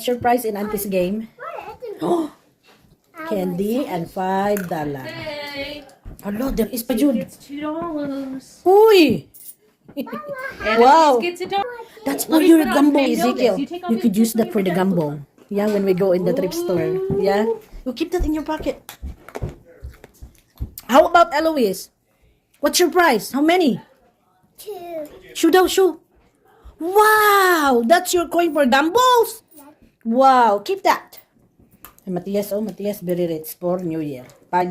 What's your prize in Auntie's game? Oh, candy and $5. Hello, there is pa Jude. It's $2. Uy! Wow! Gets $1. That's for your gumbo, Ezekiel. You could use that for the gumbo. Yeah, when we go in the thrift store. Yeah? You keep that in your pocket. How about Eloise? What's your price? How many? 2. Shoe daw, shoe. Wow! That's your coin for gumbos? Wow! Keep that. And Matias, oh, Matias, very rich for New Year. $5.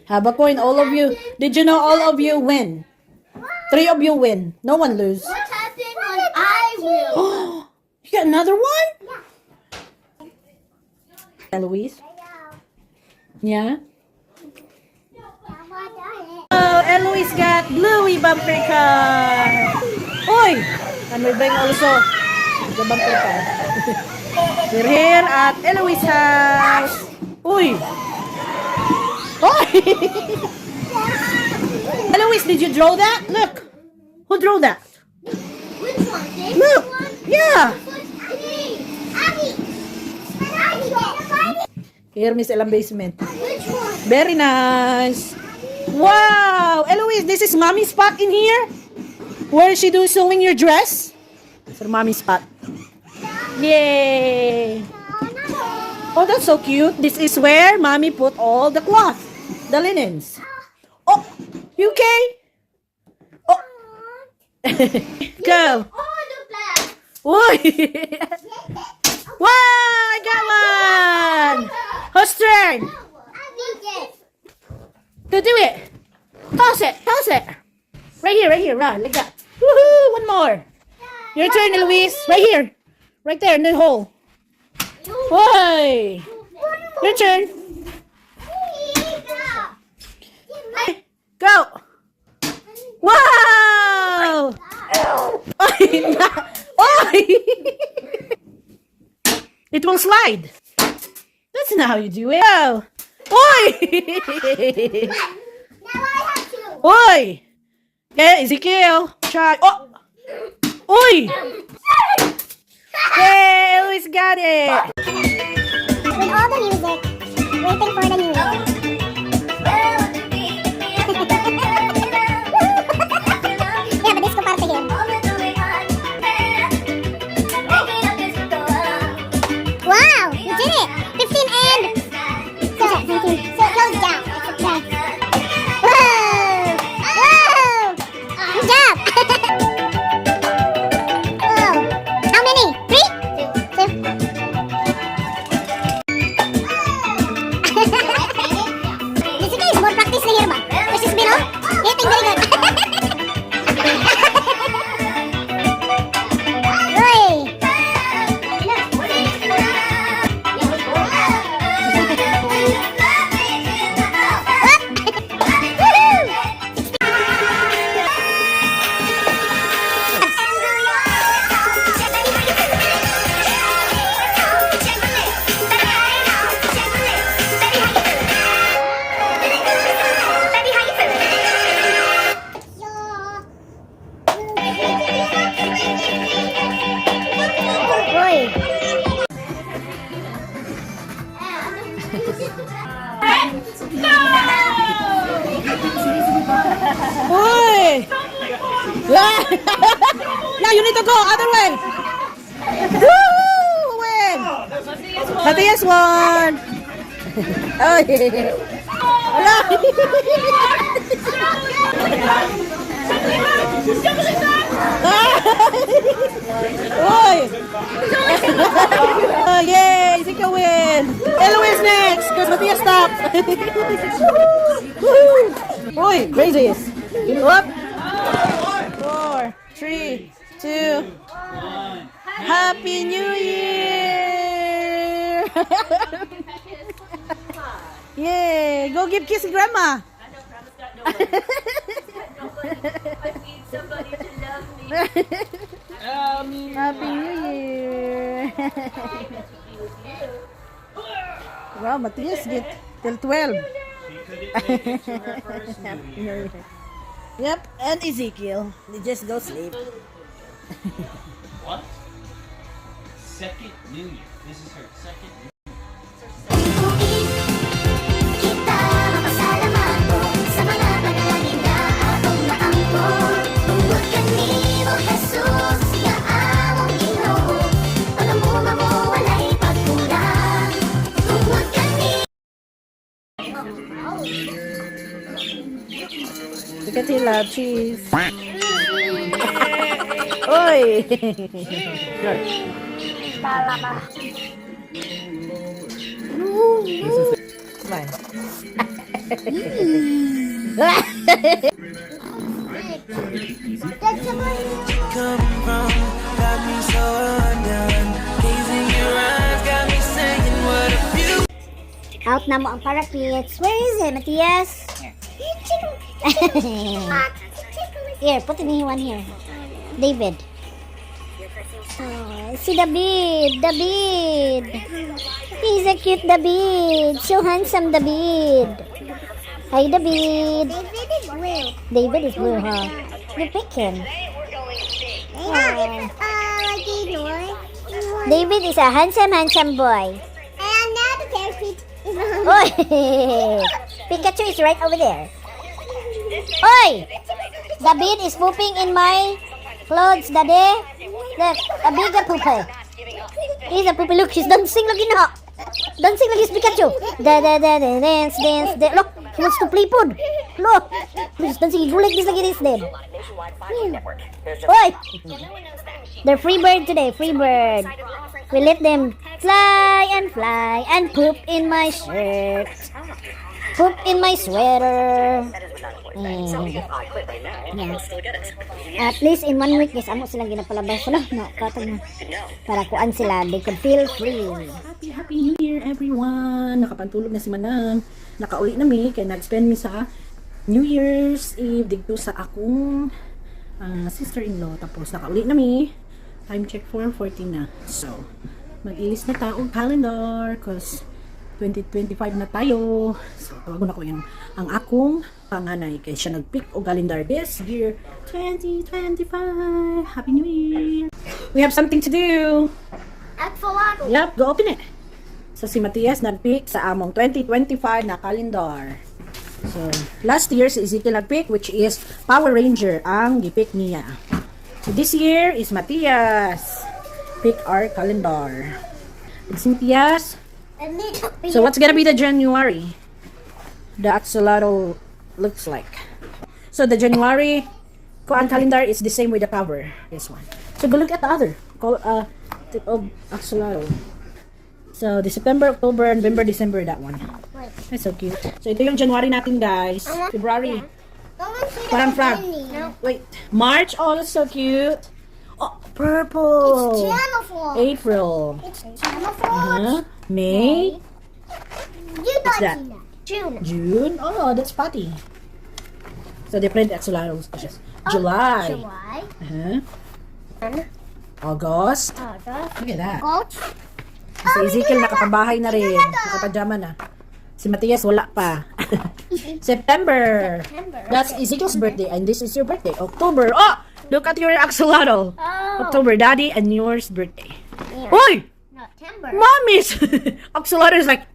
Have a coin, all of you. Did you know all of you win? 3 of you win. No one lose. What happened when I will? You got another one? Eloise? Yeah? Oh, Eloise got bluey bumper car. Oy! And we bring also the bumper car. We're here at Eloise's house. Uy! Oy! Eloise, did you draw that? Look! Who drew that? Which one? Look! Yeah! Here, Miss Elam basement. Which one? Very nice. Wow! Eloise, this is mommy's spot in here? Where is she doing sewing your dress? It's her mommy's spot. Yay! Oh, that's so cute. This is where mommy put all the cloth, the linens. Oh, you okay? Oh. Go. Oh, the black. Oy! Wow! I got one! Whose turn? To do it. Toss it. Toss it. Right here. Run. Like that. Woohoo! One more. Your turn, Eloise. Right here. Right there in the hole. Why? Your turn. Go. Wow! Oy! Oy! It will slide. That's not how you do it. Oh. Oi! Oi! Okay, Ezekiel, try. Oh! Oi! Hey, Eloise got it. With all the music, waiting for the new year. Yeah, but disco party here. Wow, you did it! 15 and... So close down. Whoa! Whoa! Good job! Whoa. How many? 3? 2. This is more practice na here ba? This is below? Hitting very good. Oi! Now you need to go other way. Woo! Win! Matias won. Oh yeah. Oi! Oh yay! Ezekiel win. Eloise next because Matias stopped. Oi! Craziest. Up. 4, 3, 2. Happy New Year! Yay! Go give kiss to Grandma. Happy New Year! Wow, Matias get till 12. Happy New Year. Yep, and Ezekiel. They just go sleep. What? Second New Year. This is her second New Year. Kita mapasalamat sa mga panalangin na atong naangkon. Tungod kanimo, Jesus, nga among Ginoo. Palamuha mo, walay pagkulang. Tungod kanimo. Look at you, love cheese. Oi! Smile. Come from, got me so undone. Gazing your eyes, got me saying what a few. Out na mo ang parakeets. Where is it, Matthias? Here, put in one here. David. Oh, si David. David. He's a cute David. So handsome, David. Hi, David. David is blue. David is blue, huh? You pick him. Oh. David is a handsome boy. And now the parakeet is Oh, Pikachu is right over there. Oi! David is pooping in my clothes, Daddy. Look, a bigger pooper. He's a poopy. Look, he's dancing lagi na. Dancing lagi si Pikachu. Dance. Look, he wants to play food. Look, he's dancing. He go like this lagi this then. Oi! They're free bird today, free bird. We let them fly and poop in my shirt. Poop in my sweater. Yeah. At least in 1 week, yes, amo silang ginapalabas ko na. No, katag na. Para kuan sila, they could feel free. Happy New Year, everyone! Nakapantulog na si Manan. Nakauli na mi, kaya nag-spend mi sa New Year's Eve dito sa akong sister-in-law. Tapos nakauli na mi. Time check 4:40 na. So, mag-ilis na taong calendar because 2025 na tayo. So, tawagon ako yung ang akong panganay kaya siya nag-pick o calendar this year 2025. Happy New Year! We have something to do. Yep, go open it. So, si Matthias nag-pick sa among 2025 na calendar. So, last year si Ezekiel nag-pick which is Power Ranger ang gipick niya. So, this year is Matthias. Pick our calendar. It's Matthias. So, what's gonna be the January? The axolotl looks like. So, the January calendar is the same with the power. This one. So, go look at the other. Tip of axolotl. So, the September, October, November, December, that one. That's so cute. So, ito yung January natin, guys. February. Parang frog. Wait. March. Oh, that's so cute. Oh, purple. April. May. What's that? June. Oh, that's Patty. So, different axolotls. July. August. Look at that. Si Ezekiel nakapabahay na rin. Nakapajama na. Si Matthias wala pa. September. That's Ezekiel's birthday and this is your birthday. October. Oh! Look at your axolotl. October, Daddy, and yours birthday. Oi! Mommy's axolotl is like.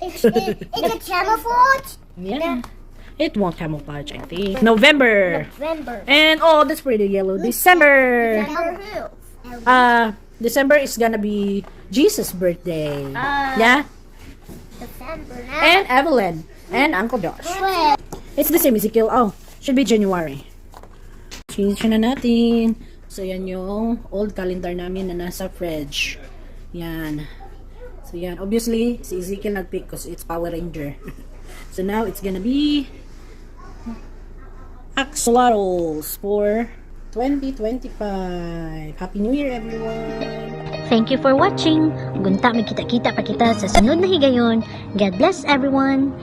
It's a camouflage. Yeah. It won't camouflage, I think. November. And oh, that's pretty yellow. December. December is gonna be Jesus' birthday. Yeah. And Evelyn. And Uncle Josh. It's the same, Ezekiel. Oh, should be January. Change na natin. So, yan yung old calendar namin na nasa fridge. Yan. So, yan. Obviously, si Ezekiel nag-pick because it's Power Ranger. So, now it's gonna be axolotls for 2025. Happy New Year, everyone! Thank you for watching. Gunta, may kita-kita pa kita sa sunod na higayon. God bless everyone!